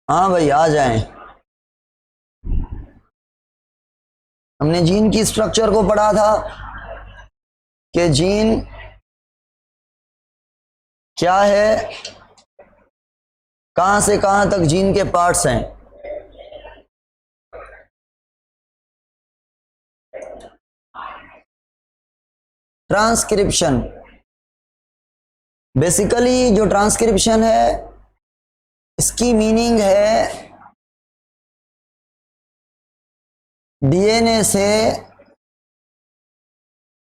हाँ भाई आ जाएं। हमने जीन की स्ट्रक्चर को पढ़ा था कि जीन क्या है, कहां से कहां तक जीन के पार्ट्स हैं। ट्रांसक्रिप्शन, बेसिकली जो ट्रांसक्रिप्शन है इसकी मीनिंग है डीएनए से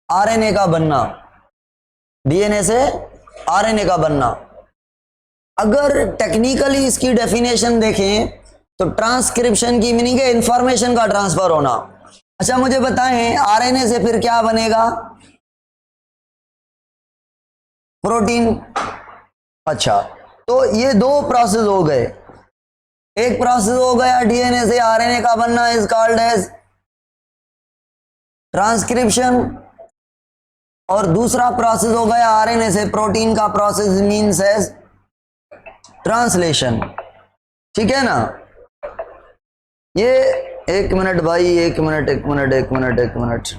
आरएनए का बनना, डीएनए से आरएनए का बनना। अगर टेक्निकली इसकी डेफिनेशन देखें तो ट्रांसक्रिप्शन की मीनिंग है इंफॉर्मेशन का ट्रांसफर होना। अच्छा मुझे बताएं आरएनए से फिर क्या बनेगा? प्रोटीन। अच्छा तो ये दो प्रोसेस हो गए, एक प्रोसेस हो गया डीएनए से आरएनए का बनना, इज कॉल्ड एज ट्रांसक्रिप्शन, और दूसरा प्रोसेस हो गया आरएनए से प्रोटीन का प्रोसेस, मींस एज ट्रांसलेशन। ठीक है ना? ये एक मिनट भाई, एक मिनट एक मिनट एक मिनट एक मिनट।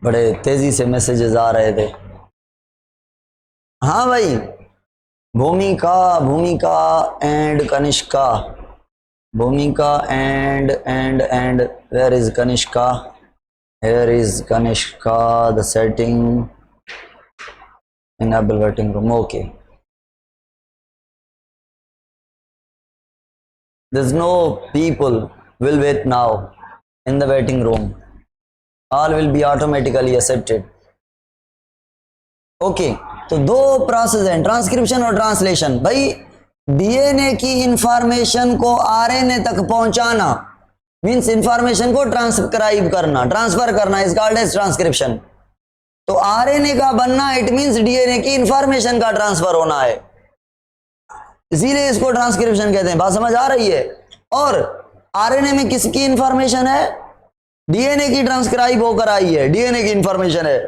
बड़े तेजी से मैसेजेस आ रहे थे। हाँ भाई, भूमिका, भूमिका and Kanishka, Bhumika and where is Kanishka? Here is Kanishka, the setting, enable waiting room. Okay. There's no people will wait now in the waiting room. All will be automatically accepted. Okay. तो दो प्रोसेस हैं, transcription और translation. भाई DNA की information को RNA तक पहुंचाना means information को ट्रांसक्राइब करना, ट्रांसफर करना, इज कॉल्ड एज ट्रांसक्रिप्शन। तो आरएनए का बनना इट मींस डीएनए की इंफॉर्मेशन का ट्रांसफर होना है, इसीलिए इसको ट्रांसक्रिप्शन कहते हैं। बात समझ आ रही है? और आरएनए में किसकी इंफॉर्मेशन है? डीएनए की ट्रांसक्राइब होकर आई है, डीएनए की इंफॉर्मेशन है।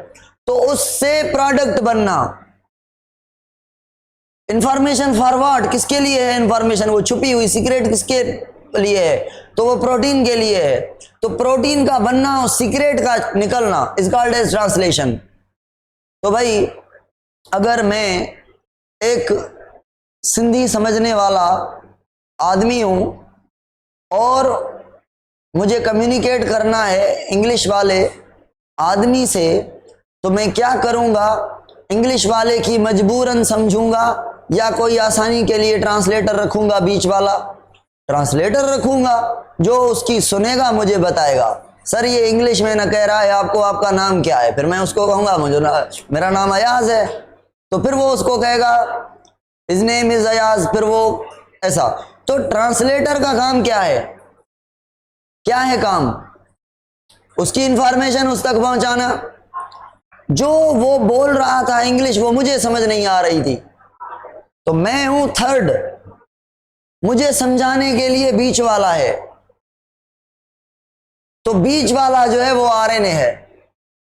तो उससे प्रोडक्ट बनना, इंफॉर्मेशन फॉरवर्ड किसके लिए है? इंफॉर्मेशन वो छुपी हुई सीक्रेट किसके लिए है? तो वो प्रोटीन के लिए है। तो प्रोटीन का बनना और सीक्रेट का निकलना इज कॉल्ड एज ट्रांसलेशन। तो भाई अगर मैं एक सिंधी समझने वाला आदमी हूं और मुझे कम्युनिकेट करना है इंग्लिश वाले आदमी से, तो मैं क्या करूंगा? इंग्लिश वाले की मजबूरन समझूंगा या कोई आसानी के लिए ट्रांसलेटर रखूंगा? बीच वाला ट्रांसलेटर रखूंगा जो उसकी सुनेगा, मुझे बताएगा सर ये इंग्लिश में ना कह रहा है आपको, आपका नाम क्या है? फिर मैं उसको कहूंगा मुझे मेरा नाम अयाज है, तो फिर वो उसको कहेगा हिज नेम इज अयाज, फिर वो ऐसा। तो ट्रांसलेटर का काम क्या है? क्या है काम? उसकी इंफॉर्मेशन उस तक पहुंचाना। जो वो बोल रहा था इंग्लिश वो मुझे समझ नहीं आ रही थी, तो मैं हूं थर्ड, मुझे समझाने के लिए बीच वाला है। तो बीच वाला जो है वो आरएनए है,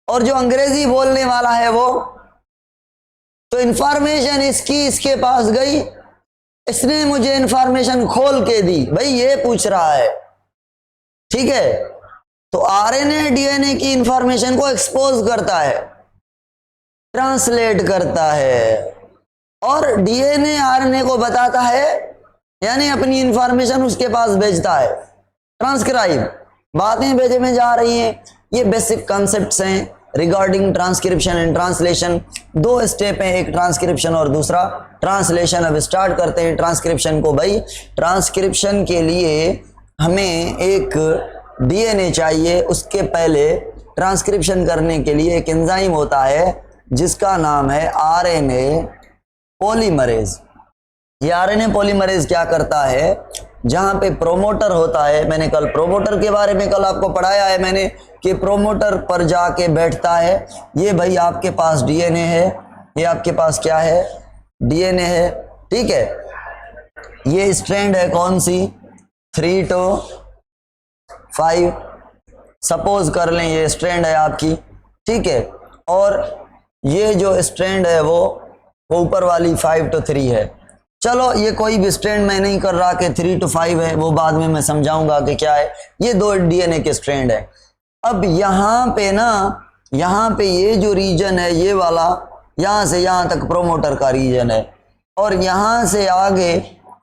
और जो अंग्रेजी बोलने वाला है वो, तो इंफॉर्मेशन इसकी इसके पास गई, इसने मुझे इंफॉर्मेशन खोल के दी, भाई ये पूछ रहा है। ठीक है? तो आरएनए डीएनए की इंफॉर्मेशन को एक्सपोज करता है, ट्रांसलेट करता है, और डीएनए आरएनए को बताता है, यानी अपनी इंफॉर्मेशन उसके पास भेजता है। ट्रांसक्राइब, बातें भेजे में जा रही हैं। ये बेसिक कॉन्सेप्ट्स हैं, रिगार्डिंग ट्रांसक्रिप्शन एंड ट्रांसलेशन। दो स्टेप हैं, एक ट्रांसक्रिप्शन और दूसरा ट्रांसलेशन। अब स्टार्ट करते हैं ट्रांसक्रिप्शन को। भाई ट्रांसक्रिप्शन के लिए हमें एक डीएनए चाहिए, उसके पहले ट्रांसक्रिप्शन करने के लिए एक एंजाइम होता है जिसका नाम है आरएनए पॉलीमरेज। ये आरएनए पॉलीमरेज क्या करता है, जहां पे प्रोमोटर होता है, मैंने कल प्रोमोटर के बारे में कल आपको पढ़ाया है मैंने कि प्रोमोटर पर जाके बैठता है। ये भाई आपके पास डीएनए है, ये आपके पास क्या है, डीएनए है, ठीक है। ये स्ट्रैंड है कौन सी, 3 to 5 सपोज कर लें ये स्ट्रैंड है आपकी, ठीक है। और ये जो स्ट्रैंड है वो ऊपर वाली 5 to 3 है। चलो ये कोई भी स्ट्रैंड मैं नहीं कर रहा कि 3 to 5 है, वो बाद में मैं समझाऊंगा कि क्या है। ये दो डीएनए के स्ट्रैंड है। अब यहाँ पे ना, यहाँ पे ये जो रीजन है ये वाला, यहाँ से यहाँ तक प्रोमोटर का रीजन है और यहाँ से आगे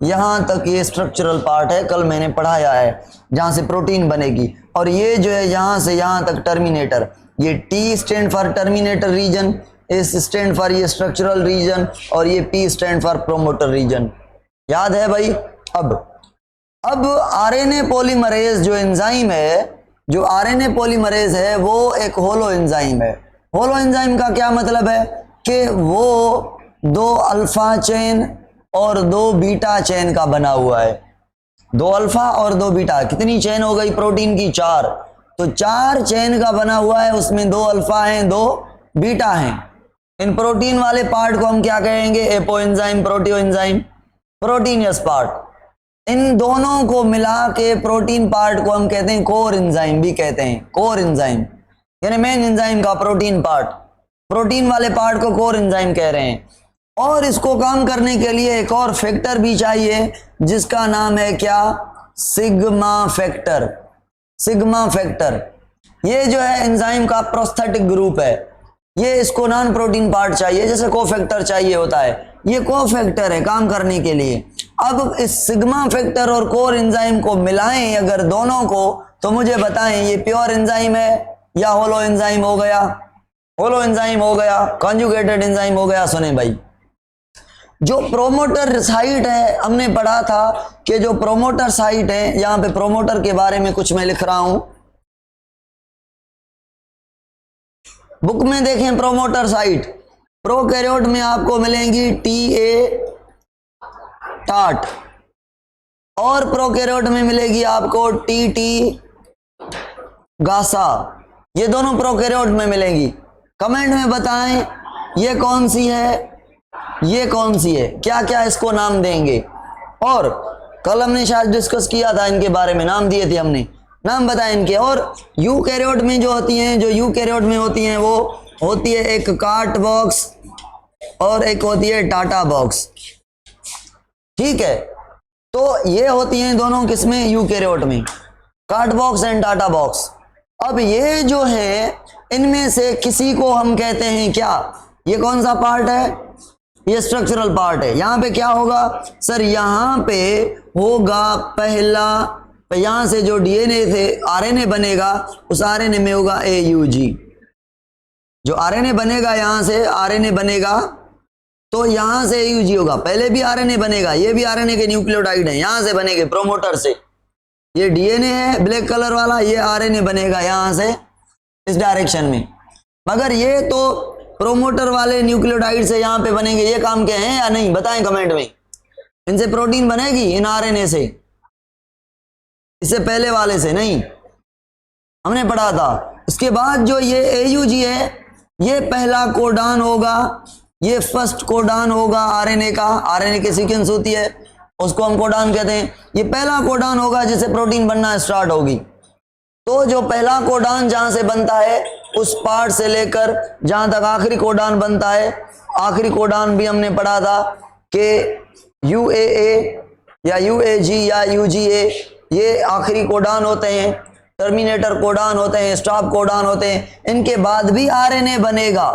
यहाँ तक ये स्ट्रक्चरल पार्ट है, कल मैंने पढ़ाया है, जहाँ से प्रोटीन बनेगी। और ये जो है यहाँ से यहाँ तक टर्मिनेटर, ये T stand for terminator region, S stand for ये स्ट्रक्चरल रीजन और ये P stand for promoter region. याद है भाई। अब आरएनए पॉलीमरेज जो एंजाइम है, जो आरएनए पॉलीमरेज है वो एक होलो एंजाइम है। होलो एंजाइम का क्या मतलब है कि वो 2 अल्फा चेन और 2 बीटा चेन का बना हुआ है। 2 अल्फा और 2 बीटा, कितनी चेन हो गई प्रोटीन की, 4। तो 4 चेन का बना हुआ है, उसमें 2 अल्फा हैं 2 बीटा हैं। इन प्रोटीन वाले पार्ट को हम क्या कहेंगे, एपो एंजाइम, प्रोटियो एंजाइम, प्रोटीनियस पार्ट। इन दोनों को मिला के प्रोटीन पार्ट को हम कहते हैं कोर एंजाइम भी कहते हैं। कोर एंजाइम यानी मेन एंजाइम का प्रोटीन पार्ट, प्रोटीन वाले पार्ट को कोर एंजाइम कह रहे हैं। और इसको काम करने के लिए एक और फैक्टर भी चाहिए जिसका नाम है क्या, सिग्मा फैक्टर। सिग्मा फैक्टर ये जो है एंजाइम का प्रोस्थेटिक ग्रुप है, ये इसको नॉन प्रोटीन पार्ट चाहिए, जैसे कोफैक्टर चाहिए होता है, ये कोफैक्टर है काम करने के लिए। अब इस सिग्मा फैक्टर और कोर एंजाइम को मिलाएं अगर दोनों को, तो मुझे बताएं ये प्योर एंजाइम है या होलो एंजाइम हो गया, होलो एंजाइम हो गया, कॉन्जुगेटेड एंजाइम हो गया। सुने भाई, जो प्रोमोटर साइट है, हमने पढ़ा था कि जो प्रोमोटर साइट है, यहां पे प्रोमोटर के बारे में कुछ मैं लिख रहा हूं, बुक में देखें प्रोमोटर साइट। प्रोकैरियोट में आपको मिलेंगी TA टाट और प्रोकैरियोट में मिलेगी आपको TT गासा। ये दोनों प्रोकैरियोट में मिलेंगी। कमेंट में बताएं ये कौन सी है, ये कौन सी है, क्या क्या इसको नाम देंगे। और कल हमने शायद डिस्कस किया था इनके बारे में, नाम दिए थे हमने, नाम बताएं इनके। और यूकैरियोट में जो होती हैं, जो यूकैरियोट में होती हैं वो होती है एक कार्ट बॉक्स और एक होती है टाटा बॉक्स, ठीक है। तो ये होती हैं दोनों किसमें, यूकैरियोट में, cart box and TATA box. अब ये जो है इनमें से किसी को हम कहते हैं क्या, ये कौन सा पार्ट है, ये स्ट्रक्चरल पार्ट है। यहां पे क्या होगा सर, यहां पे होगा पहला, यहां से जो डीएनए थे आरएनए बनेगा, उस आरएनए में होगा AUG। जो आरएनए बनेगा यहां से आरएनए बनेगा, तो यहां से AUG होगा। पहले भी आरएनए बनेगा, ये भी आरएनए के न्यूक्लियोटाइड है, यहां से बनेंगे प्रोमोटर से। ये डीएनए है ब्लैक कलर वाला, ये आरएनए बनेगा यहां से इस डायरेक्शन में। मगर ये तो प्रोमोटर वाले न्यूक्लियोटाइड से यहां पे बनेंगे। ये काम के हैं या नहीं बताएं कमेंट में। इनसे प्रोटीन बनेगी, इन आरएनए से, इससे पहले वाले से नहीं, हमने पढ़ा था। उसके बाद जो ये AUG है, ये पहला कोडान होगा, ये फर्स्ट कोडान होगा आरएनए का। आरएनए की सीक्वेंस होती है, उसको हम कोडान कहते हैं। ये पहला कोडान होगा जिससे प्रोटीन बनना स्टार्ट होगी। तो जो पहला कोडान जहां से बनता है, उस पार्ट से लेकर जहां तक आखिरी कोडान बनता है, आखिरी कोडान भी हमने पढ़ा था कि UAA या UAG या UGA, ये आखिरी कोडान होते हैं, टर्मिनेटर कोडान होते हैं, स्टॉप कोडान होते हैं। इनके बाद भी आरएनए बनेगा,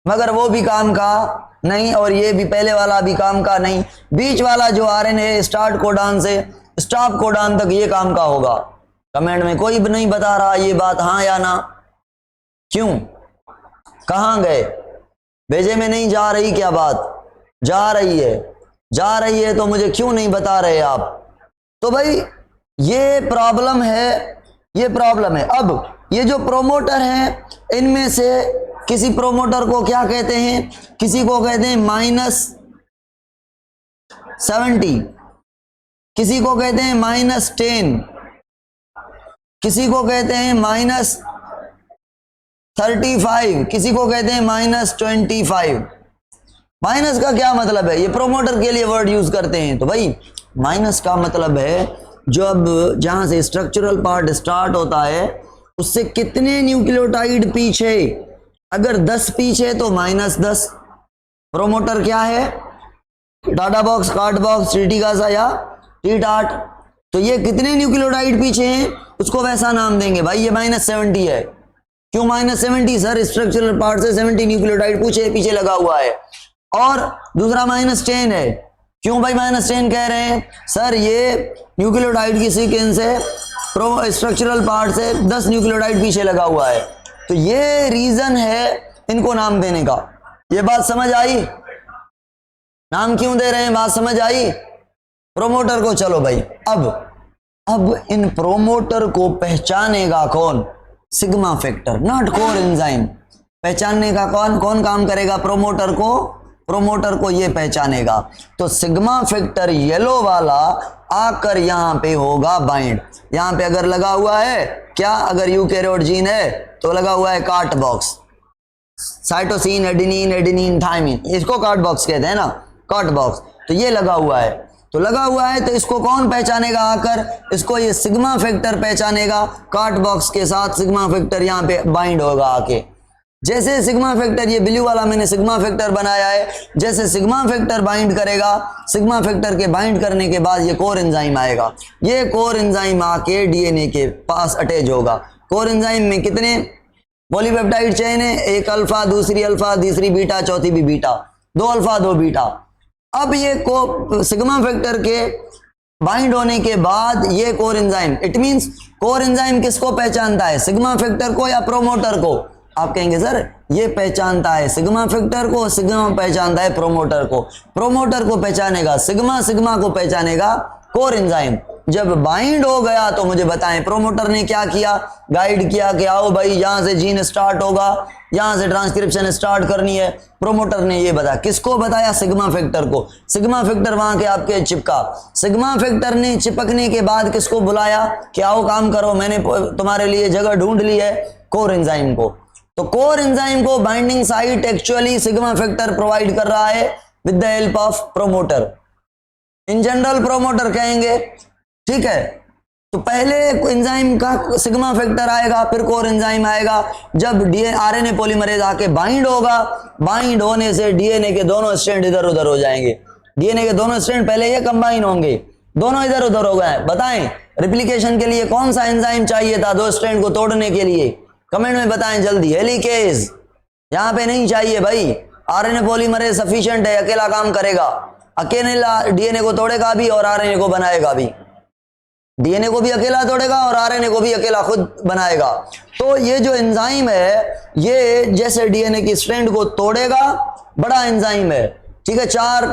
मगर वो भी काम का नहीं और ये भी पहले वाला भी काम का नहीं। बीच वाला जो आरएनए स्टार्ट कोडान से स्टॉप कोडान तक ये काम का होगा। कमेंट में कोई भी नहीं बता रहा ये बात, हाँ या ना, क्यों? कहां गए? भेजे में नहीं जा रही क्या बात? जा रही है, जा रही है, तो मुझे क्यों नहीं बता रहे आप? तो भाई ये प्रॉब्लम है, ये प्रॉब्लम है। अब ये जो प्रोमोटर हैं, इनमें से किसी प्रोमोटर को क्या कहते हैं? किसी को कहते हैं -70, किसी को कहते हैं -10, किसी को कहते हैं -35, किसी को कहते हैं -25। माइनस का क्या मतलब है? ये प्रोमोटर के लिए वर्ड यूज करते हैं। तो भाई माइनस का मतलब है जब जहां से स्ट्रक्चरल पार्ट स्टार्ट होता है उससे कितने न्यूक्लियोटाइड पीछे, अगर 10 पीछे तो -10। प्रोमोटर क्या है? TATA box, card box, TT गासा या टी-टाट। तो ये कितने न्यूक्लियोटाइड पीछे हैं उसको वैसा नाम देंगे। भाई ये -70 है। क्यों -70? सर स्ट्रक्चरल पार्ट से 70 न्यूक्लियोटाइड पीछे लगा हुआ है। और दूसरा -10 है। क्यों भाई -10 कह रहे हैं? सर ये न्यूक्लियोटाइड की सीक्वेंस है, स्ट्रक्चरल पार्ट से 10 न्यूक्लियोटाइड पीछे लगा हुआ है। तो ये रीजन है इनको नाम देने का। ये बात समझ आई? नाम क्यों दे रहे हैं, बात समझ आई? प्रोमोटर को। चलो भाई अब इन प्रोमोटर को पहचानेगा कौन? Sigma factor, not core enzyme. पहचानने का कौन काम करेगा? प्रोमोटर को ये पहचानेगा। तो सिग्मा फैक्टर येलो वाला आकर यहां पे होगा बाइंड। यहां पे अगर लगा हुआ है क्या? अगर यूकैरियोट जीन है तो लगा हुआ है card box, cytosine, adenine, thymine, इसको कार्ड बॉक्स कहते हैं ना, कार्ड बॉक्स। तो ये लगा हुआ है, तो लगा हुआ है, तो इसको कौन पहचानेगा आकर? इसको ये सिग्मा फैक्टर पहचानेगा। कार्ड बॉक्स के साथ सिग्मा फैक्टर यहाँ पे बाइंड होगा आके। जैसे सिग्मा फैक्टर, ये ब्लू वाला मैंने सिग्मा फैक्टर बनाया है, जैसे सिग्मा फैक्टर बाइंड करेगा, सिग्मा फैक्टर के बाइंड करने के बाद ये कोर एंजाइम आएगा। ये कोर एंजाइम आके डीएनए के पास अटैच होगा। कोर एंजाइम में कितने पॉलीपेप्टाइड चेन है? एक अल्फा, दूसरी अल्फा, तीसरी बीटा, चौथी भी बीटा, 2 अल्फा 2 बीटा। अब ये सिग्मा फैक्टर के बाइंड होने के बाद ये core enzyme, it means core enzyme किसको पहचानता है? सिग्मा फैक्टर को या प्रोमोटर को? आप कहेंगे सर ये पहचानता है सिग्मा फैक्टर को, सिग्मा पहचानता है प्रोमोटर को। प्रोमोटर को पहचानेगा सिग्मा, सिग्मा को पहचानेगा कोर एंजाइम। जब बाइंड हो गया तो मुझे बताएं प्रोमोटर ने क्या किया? गाइड किया कि आओ भाई यहां से जीन स्टार्ट होगा, यहां से ट्रांसक्रिप्शन स्टार्ट करनी है। प्रोमोटर ने ये बताया, किसको बताया? सिग्मा फैक्टर को। सिग्मा फैक्टर वहां के आपके चिपका। सिग्मा फैक्टर ने चिपकने के बाद किसको बुलाया कि आओ काम करो, मैंने तुम्हारे लिए जगह ढूंढ ली है, कोर एंजाइम को। तो कोर एंजाइम को binding site actually sigma factor provide कर रहा है with the help of promoter. In general promoter कहेंगे, ठीक है। तो पहले एंजाइम का सिग्मा फैक्टर आएगा, फिर कोर एंजाइम आएगा। जब आरएनए पॉलीमरेज आके बाइंड होगा, बाइंड होने से डीएनए के दोनों स्ट्रैंड इधर उधर हो जाएंगे। डीएनए के दोनों स्ट्रैंड पहले ये कंबाइन होंगे, दोनों इधर उधर हो गए। बताएं रिप्लिकेशन के लिए कौन सा एंजाइम चाहिए था 2 स्ट्रैंड को तोड़ने के लिए? कमेंट में बताएं जल्दी। हेलिकेज यहां पे नहीं चाहिए भाई, आरएनए पॉलीमरेज सफिशिएंट है, अकेला काम करेगा, अकेला डीएनए को तोड़ेगा भी और आरएनए को बनाएगा भी। डीएनए को भी अकेला तोड़ेगा और आरएनए को भी अकेला खुद बनाएगा। तो ये जो एंजाइम है ये जैसे डीएनए की स्ट्रैंड को तोड़ेगा, बड़ा एंजाइम है, ठीक है, 4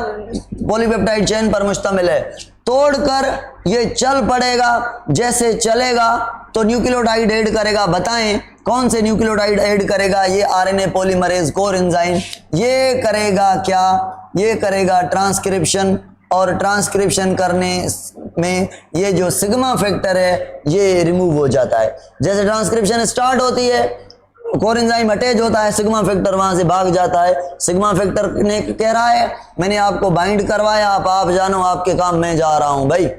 पॉलीपेप्टाइड चेन पर मुश्तमिल है। तोड़कर ये चल पड़ेगा, जैसे चलेगा तो न्यूक्लियोटाइड ऐड करेगा। बताएं कौन से न्यूक्लियोटाइड ऐड करेगा? ये आरएनए पॉलीमरेज कोर एंजाइम। ये करेगा क्या? ये करेगा ट्रांसक्रिप्शन, और ट्रांसक्रिप्शन करने में ये जो सिग्मा फैक्टर है ये रिमूव हो जाता है। जैसे ट्रांसक्रिप्शन स्टार्ट होती है, कोर एंजाइम अटैच होता है, सिग्मा फैक्टर वहां से भाग जाता है। सिग्मा फैक्टर ने कह रहा है मैंने आपको बाइंड करवाया, आप जानो, आपके काम मैं जा रहा हूं भाई।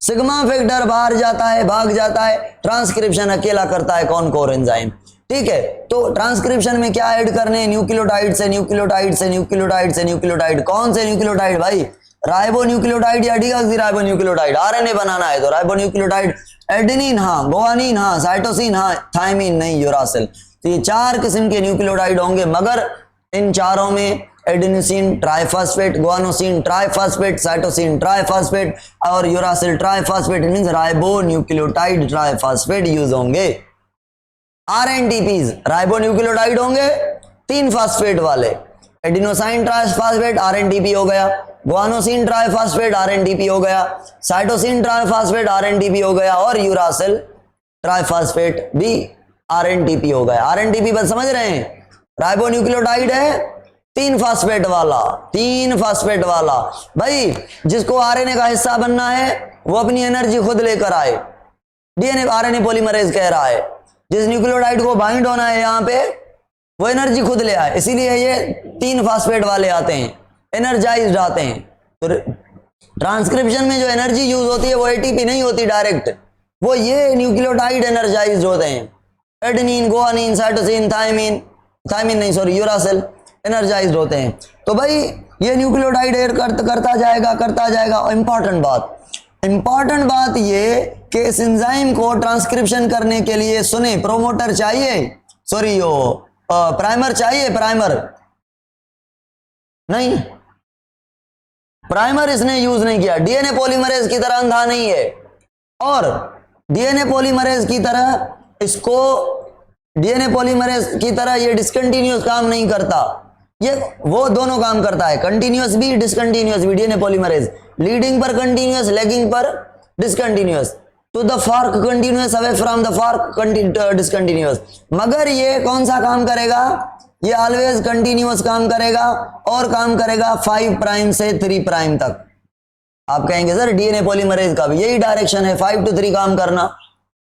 सिग्मा फैक्टर बाहर जाता है, भाग जाता है, ट्रांसक्रिप्शन अकेला करता है कौन? कोर एंजाइम, ठीक है। तो ट्रांसक्रिप्शन में क्या ऐड करने? न्यूक्लियोटाइड से न्यूक्लियोटाइड से न्यूक्लियोटाइड से न्यूक्लियोटाइड। कौन से न्यूक्लियोटाइड भाई? राइबो न्यूक्लियोटाइड या डीऑक्सी न्यूक्लियोटाइड। आरएनए बनाना है तो राइबो न्यूक्लियोटाइड, एडेनिन हाँ, गुआनिन हाँ, साइटोसिन हाँ, थायमिन नहीं, यूरासिल। तो ये 4 किस्म के न्यूक्लियोटाइड होंगे, मगर इन चारों में adenosine triphosphate, guanosine triphosphate, cytosine triphosphate और uracil triphosphate, means ribo nucleotide triphosphate use होंगे। आरएनटीपीज राइबो न्यूक्लियोटाइड होंगे, 3 फास्फेट वाले, एडिनोसाइन ट्राइफॉस्फेट RNDP हो गया, गुआनोसिन ट्राइफॉस्फेट RNDP हो गया, साइटोसिन ट्राइफॉस्फेट RNDP हो गया और यूरासिल ट्राइफॉस्फेट भी RNDP हो गया। RNDP बस समझ रहे हैं, राइबोन्यूक्लियोटाइड है 3 फास्फेट वाला, 3 फास्फेट वाला। भाई जिसको RNA का हिस्सा बनना है वो अपनी एनर्जी खुद लेकर आए, DNA RNA पॉलीमरेज कह रहा है। जिस न्यूक्लियोटाइड को बाइंड होना है यहाँ पे वो एनर्जी खुद ले आए, इसीलिए ये 3 फास्फेट वाले आते हैं, एनर्जाइज्ड आते हैं। तो ट्रांसक्रिप्शन में जो एनर्जी यूज होती है वो ATP नहीं होती डायरेक्ट, वो ये न्यूक्लियोटाइड एनर्जाइज्ड होते हैं। एडेनिन, गुआनिन, साइटोसिन, थायमिन नहीं सॉरी यूरासिल एनर्जाइज्ड होते हैं। तो भाई ये न्यूक्लियोटाइड एड करता जाएगा। इंपॉर्टेंट बात ये कि इस एंजाइम को ट्रांसक्रिप्शन करने के लिए सुने प्रोमोटर चाहिए, सॉरी प्राइमर चाहिए, प्राइमर नहीं, प्राइमर इसने यूज नहीं किया। DNA पॉलीमरेज की तरह अंधा नहीं है, और DNA पॉलीमरेज की तरह इसको DNA पॉलीमरेज की तरह ये डिसकंटिन्यूअस काम नहीं करता, ये वो दोनों काम करता है, कंटिन्यूअस भी डिसकंटिन्यूअस भी। DNA पॉलीमरेज लीडिंग पर कंटिन्यूअस, लैगिंग पर discontinuous, to the fork continuous, away from the fork discontinuous. मगर ये कौन सा काम करेगा, ये ऑलवेज कंटिन्यूअस काम करेगा, और काम करेगा 5 प्राइम से 3 प्राइम तक। आप कहेंगे सर DNA पॉलीमरेज का भी यही डायरेक्शन है, 5 to 3 काम करना,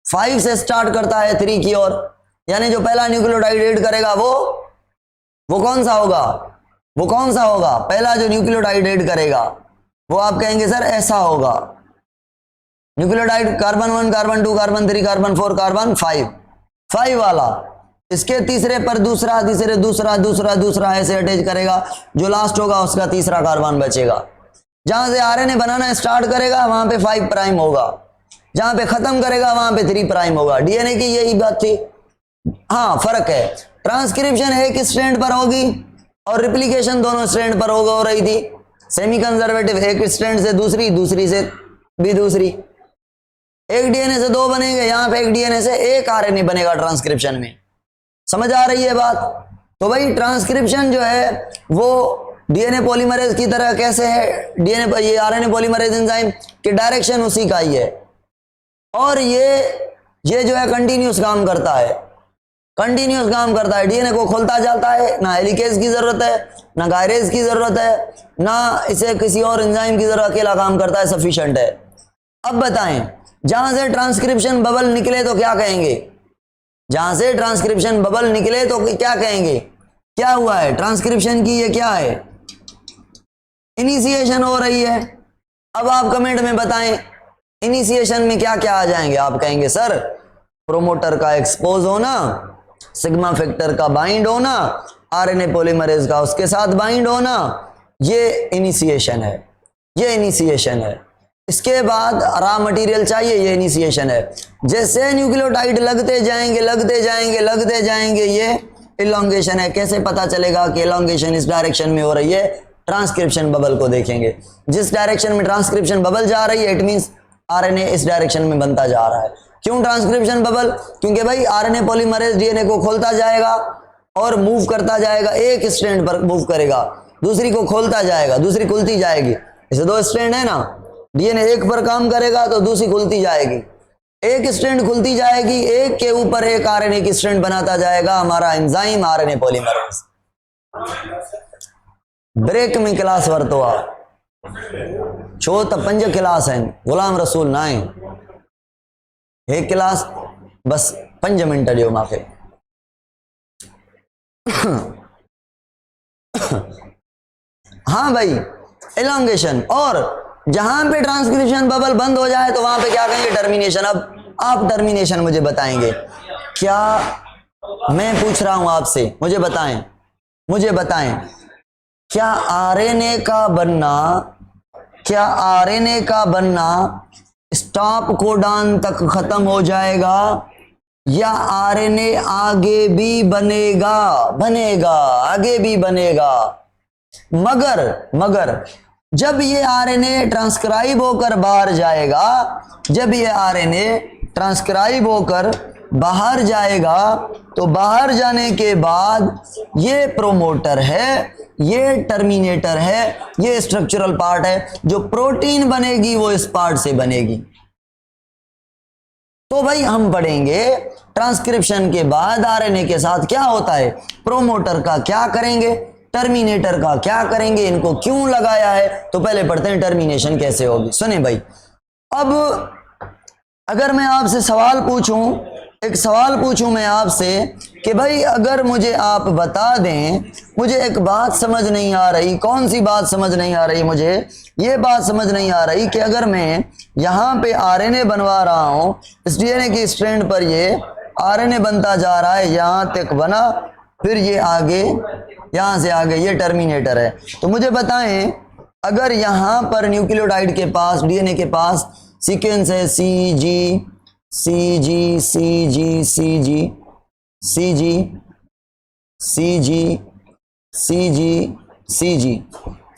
5 से स्टार्ट करता है 3 की ओर, यानी जो पहला न्यूक्लियोटाइड ऐड करेगा वो कौन सा होगा, वो कौन सा होगा, पहला जो न्यूक्लियोटाइड ऐड करेगा वो आप कहेंगे सर ऐसा होगा, nucleotide carbon 1, carbon 2, carbon 3, carbon 4, carbon 5 वाला, इसके तीसरे पर दूसरा, तीसरे दूसरा ऐसे अटैच करेगा, जो लास्ट होगा उसका तीसरा कार्बन बचेगा। जहां से RNA बनाना स्टार्ट करेगा वहां पे 5 प्राइम होगा, जहां पे खत्म करेगा वहां पे 3 प्राइम होगा। DNA की यही बात थी। हाँ फर्क है, ट्रांसक्रिप्शन एक स्ट्रैंड पर होगी और रिप्लिकेशन दोनों स्ट्रैंड पर हो रही थी। सेमी कंजर्वेटिव एक स्ट्रैंड से दूसरी से भी दूसरी, एक DNA से 2 बनेंगे, यहाँ पे एक DNA से 1 RNA बनेगा ट्रांसक्रिप्शन में। समझ आ रही है बात? तो भाई ट्रांसक्रिप्शन जो है वो DNA पॉलीमरेज की तरह कैसे है, ये RNA पॉलीमरेज एंजाइम की डायरेक्शन उसी का ही है, और ये जो है कंटिन्यूस काम करता है, कंटिन्यूस काम करता है। DNA को खोलता जाता है, ना हेलिकेज की जरूरत है, ना गायरेज की जरूरत है, ना इसे किसी और एंजाइम की जरूरत, अकेला काम करता है, सफिशिएंट है। अब बताएं, जहां से ट्रांसक्रिप्शन बबल निकले तो क्या कहेंगे, जहां से ट्रांसक्रिप्शन बबल निकले तो क्या कहेंगे, क्या हुआ है ट्रांसक्रिप्शन की, ये क्या है, इनिशिएशन हो रही है। अब आप कमेंट में बताएं इनिशिएशन में क्या क्या आ जाएंगे। आप कहेंगे सर प्रोमोटर का एक्सपोज होना, सिग्मा फैक्टर का बाइंड होना, RNA पॉलीमरेज का उसके साथ बाइंड होना, ये इनिशिएशन है, ये इनिशिएशन है। इसके बाद रॉ मटेरियल चाहिए, ये इनिशिएशन है। जैसे न्यूक्लियोटाइड लगते जाएंगे ये इलॉन्गेशन है। कैसे पता चलेगा कि इलॉन्गेशन इस डायरेक्शन में हो रही है, ट्रांसक्रिप्शन बबल को देखेंगे। जिस डायरेक्शन में ट्रांसक्रिप्शन बबल जा रही है इट मींस RNA इस डायरेक्शन में बनता जा रहा है। क्यों ट्रांसक्रिप्शन बबल? क्योंकि भाई RNA पॉलीमरेज DNA को खोलता जाएगा और मूव करता जाएगा, एक स्ट्रैंड पर मूव करेगा, दूसरी को खोलता जाएगा, दूसरी खुलती जाएगी। इसे 2 स्ट्रैंड है ना, DNA एक पर काम करेगा तो दूसरी खुलती जाएगी, एक स्ट्रैंड खुलती जाएगी, एक के ऊपर एक RNA की स्ट्रैंड बनाता जाएगा हमारा एंजाइम RNA पॉलीमरेज। ब्रेक में क्लास वर्तवा छो तो 5 क्लास हैं, गुलाम रसूल ना है, एक क्लास बस 5 मिनट ॾियो मांखे। हाँ भाई एलोंगेशन, और जहां पे ट्रांसक्रिप्शन बबल बंद हो जाए तो वहां पे क्या कहेंगे, टर्मिनेशन। अब आप टर्मिनेशन मुझे बताएंगे, क्या मैं पूछ रहा हूं आपसे, मुझे बताएं क्या RNA का बनना स्टॉप कोडॉन तक खत्म हो जाएगा या RNA आगे भी बनेगा, आगे भी बनेगा। मगर जब ये RNA ट्रांसक्राइब होकर बाहर जाएगा, जब ये RNA ट्रांसक्राइब होकर बाहर जाएगा, तो बाहर जाने के बाद ये प्रोमोटर है, ये टर्मिनेटर है, ये स्ट्रक्चरल पार्ट है। जो प्रोटीन बनेगी वो इस पार्ट से बनेगी। तो भाई हम पढ़ेंगे ट्रांसक्रिप्शन के बाद आरएनए के साथ क्या होता है, प्रोमोटर का क्या करेंगे, टर्मिनेटर का क्या करेंगे, इनको क्यों लगाया है। तो पहले पढ़ते हैं टर्मिनेशन कैसे होगी। सुने भाई, अब अगर मैं आपसे सवाल पूछूं, एक सवाल पूछूं मैं आपसे कि भाई अगर मुझे आप बता दें, मुझे एक बात समझ नहीं आ रही, कौन सी बात समझ नहीं आ रही, मुझे ये बात समझ नहीं आ रही कि अगर मैं यहाँ पे आरएनए बनवा रहा हूँ, इस डीएनए की स्ट्रैंड पर ये आरएनए बनता जा रहा है, यहाँ तक बना, फिर ये आगे, यहाँ से आगे ये टर्मिनेटर है। तो मुझे बताएं, अगर यहाँ पर न्यूक्लियोटाइड के पास, डीएनए के पास सीक्वेंस है सी जी सी जी सी जी सी जी सी जी सी जी सी जी सी जी,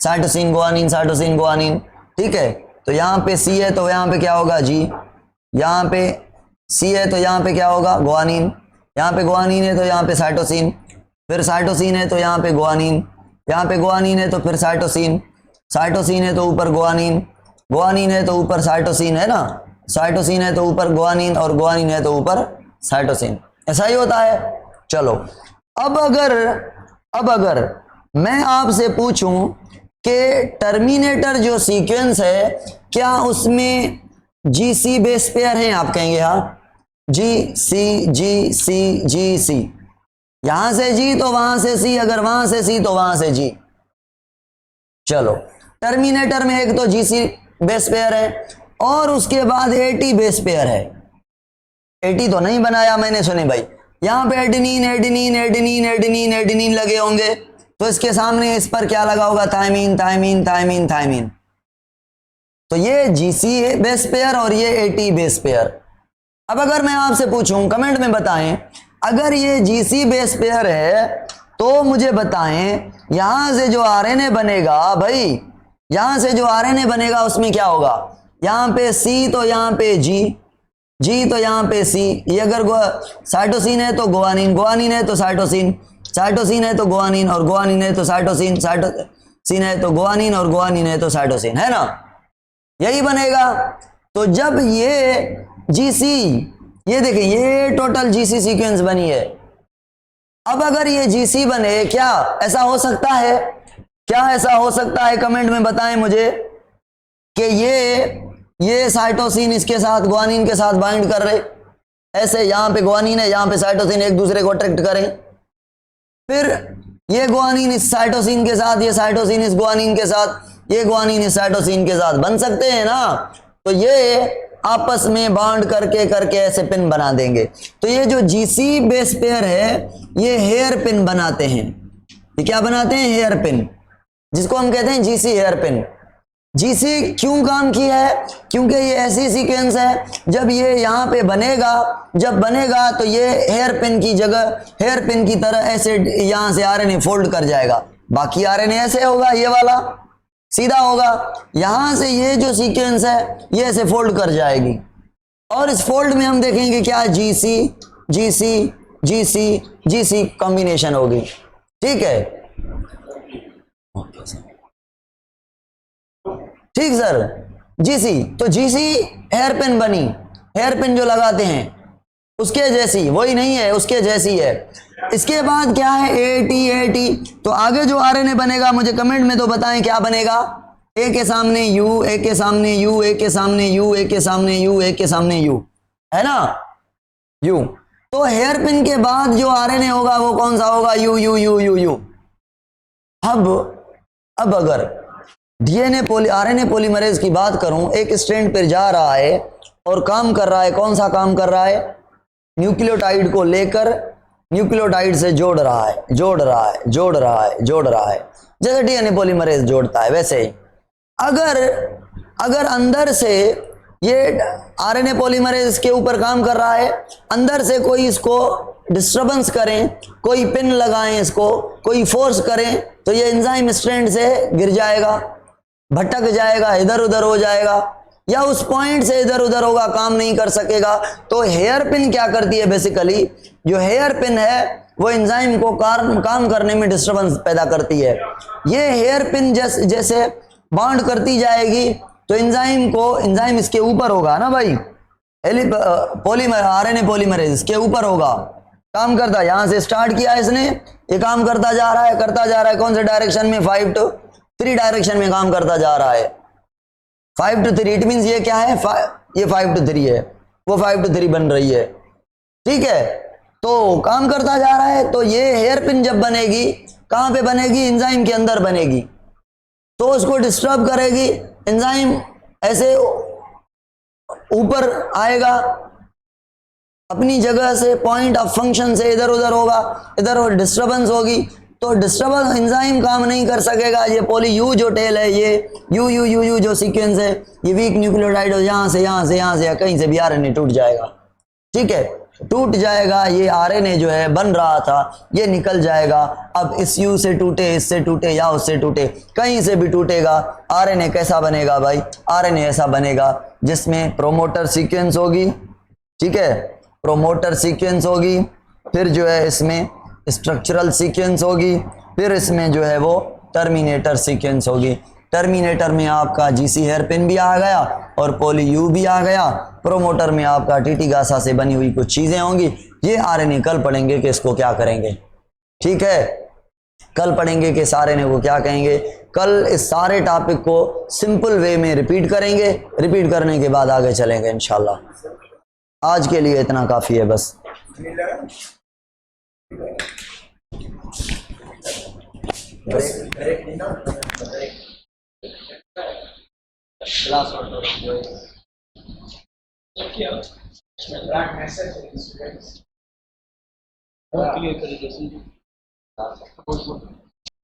साइटोसिन गुआनिन, ठीक है। तो यहाँ पे सी है तो यहाँ पे क्या होगा जी, यहाँ पे सी है तो यहाँ पे क्या होगा गुआनिन, यहाँ पे गुआनिन है तो यहाँ पे साइटोसिन, फिर साइटोसिन है तो यहाँ पे गुआनिन, यहाँ पे गुआनिन है तो फिर साइटोसिन, साइटोसिन है तो ऊपर गुआनिन, गुआनिन है तो ऊपर साइटोसिन, है ना, साइटोसिन है तो ऊपर गुआनिन और गुआनिन है तो ऊपर साइटोसिन। ऐसा ही होता है। चलो अब अगर मैं आपसे पूछूं कि टर्मिनेटर जो सीक्वेंस है क्या उसमें जीसी बेस पेयर है, आप कहेंगे हाँ, जी सी, यहां से जी तो वहां से सी, अगर वहां से सी तो वहां से जी। चलो टर्मिनेटर में एक तो जीसी बेस पेयर है और उसके बाद एटी बेस पेयर है। एटी तो नहीं बनाया मैंने, सुने भाई, यहां पे एडेनिन लगे होंगे, तो इसके सामने इस पर क्या लगा होगा, थायमीन। तो ये जीसी बेस पेयर और ये एटी बेस पेयर। अब अगर मैं आपसे पूछूं, कमेंट में बताएं, अगर ये जीसी बेस पेयर है तो मुझे बताएं यहां से जो आरएनए बनेगा, भाई यहां से जो आरएनए बनेगा उसमें क्या होगा, यहां पे सी तो यहां पे जी तो यहां पे सी। ये अगर साइटोसिन है तो गुआनिन है तो साइटोसिन है तो गुआनिन और गुआनिन है तो साइटोसिन है तो गुआनिन और गुआनिन है तो साइटोसिन, है ना, यही बनेगा। तो जब ये जीसी, ये देखिए ये टोटल जीसी सीक्वेंस बनी है। अब अगर ये जीसी बने, क्या ऐसा हो सकता है, क्या ऐसा हो सकता है, कमेंट में बताएं मुझे कि ये साइटोसिन इसके साथ गुआनिन के साथ बाइंड कर रहे, ऐसे यहां पे गुआनिन है, यहां पे साइटोसिन एक दूसरे को अट्रैक्ट करें, फिर ये गुआनिन इस साइटोसिन के साथ, ये साइटोसिन इस गुआनिन के साथ, ये गुआनिन इस साइटोसिन के साथ बन सकते हैं ना। तो ये आपस में बाउंड करके ऐसे पिन बना देंगे। तो ये जो जीसी बेस पेयर है ये हेयर पिन बनाते हैं। ये क्या बनाते हैं, हेयर पिन, जिसको हम कहते हैं जीसी हेयर पिन। जीसी क्यों काम किया है, क्योंकि ये ऐसी सीक्वेंस है जब ये यहाँ पे जब बनेगा तो ये हेयर पिन की जगह, हेयर पिन की तरह ऐसे यहाँ से आरएनए फोल्ड कर जाएगा। बाकी आरएनए ऐसे होगा, ये वाला सीधा होगा, यहां से ये जो सीक्वेंस है ये ऐसे फोल्ड कर जाएगी और इस फोल्ड में हम देखेंगे क्या, जीसी कॉम्बिनेशन होगी, ठीक है, ठीक सर, जीसी। तो जीसी हेयर पिन बनी, हेयर पिन जो लगाते हैं उसके जैसी, वही नहीं है, उसके जैसी है। इसके बाद क्या है, एटी। तो आगे जो आरएनए बनेगा मुझे कमेंट में तो बताएं क्या बनेगा, ए के सामने यू, ए के सामने यू, ए के सामने यू, ए के सामने यू, ए के सामने यू, है ना, यू। तो हेयर पिन के बाद जो आरएनए होगा वो कौन सा होगा, यू। अब अगर डीएनए आरएनए पॉलीमरेज की बात करूं, एक स्ट्रैंड पर जा रहा है और काम कर रहा है, कौन सा काम कर रहा है, न्यूक्लियोटाइड को लेकर न्यूक्लियोटाइड से जोड़ रहा है, जैसे डीएनए पॉलीमरेज जोड़ता है वैसे ही। अगर अंदर से ये आरएनए पॉलीमरेज के ऊपर काम कर रहा है, अंदर से कोई इसको डिस्टरबेंस करें, कोई पिन लगाएं, इसको कोई फोर्स करें, तो ये एंजाइम स्ट्रैंड से गिर जाएगा, भटक जाएगा, इधर उधर हो जाएगा। या उस पॉइंट से इधर उधर होगा, काम नहीं कर सकेगा। तो हेयर पिन क्या करती है, बेसिकली जो हेयर पिन है वो एंजाइम को काम करने में डिस्टरबेंस पैदा करती है। ये हेयर पिन जैसे बाउंड करती जाएगी तो एंजाइम इसके ऊपर होगा ना भाई, पॉलीमर आरएनए पॉलीमरेज इसके ऊपर होगा, काम करता है। यहां से स्टार्ट किया इसने, ये काम करता जा रहा है, कौन से डायरेक्शन में, 5 to 3 डायरेक्शन में काम करता जा रहा है, 5 to 3। इट मींस ये क्या है, ये 5 to 3 है, वो 5 to 3 बन रही है, ठीक है। तो काम करता जा रहा है। तो ये हेयर पिन जब बनेगी, कहां पे बनेगी, एंजाइम के अंदर बनेगी, तो उसको डिस्टर्ब करेगी। एंजाइम ऐसे ऊपर आएगा, अपनी जगह से, पॉइंट ऑफ फंक्शन से इधर उधर होगा, इधर डिस्टर्बेंस होगी, तो डिस्टर्बेंस एंजाइम काम नहीं कर सकेगा। ये पॉली यू जो टेल है, ये यू जो सीक्वेंस है, ये वीक न्यूक्लियोटाइड यहां से या कहीं से भी आरएनए टूट जाएगा, ठीक है, टूट जाएगा। ये आरएनए जो है बन रहा था, ये निकल जाएगा। अब इस यू से टूटे, इससे टूटे या उससे टूटे, कहीं से भी टूटेगा, आरएनए कैसा बनेगा भाई, आरएनए ऐसा बनेगा जिसमें प्रोमोटर सीक्वेंस होगी, ठीक है, प्रोमोटर सीक्वेंस होगी, फिर जो है इसमें स्ट्रक्चरल सीक्वेंस होगी, फिर इसमें जो है वो टर्मिनेटर सीक्वेंस होगी। टर्मिनेटर में आपका जीसी हेयर पिन भी आ गया और पॉली यू भी आ गया। प्रोमोटर में आपका टीटी गासा से बनी हुई कुछ चीजें होंगी। ये आरएनए कल पढ़ेंगे कि इसको क्या करेंगे, ठीक है, कल पढ़ेंगे कि इस आरएनए को क्या कहेंगे। कल इस सारे टॉपिक को सिंपल वे में रिपीट करेंगे, रिपीट करने के बाद आगे चलेंगे इंशाल्लाह। आज के लिए इतना काफी है बस। क्लियर तरीके से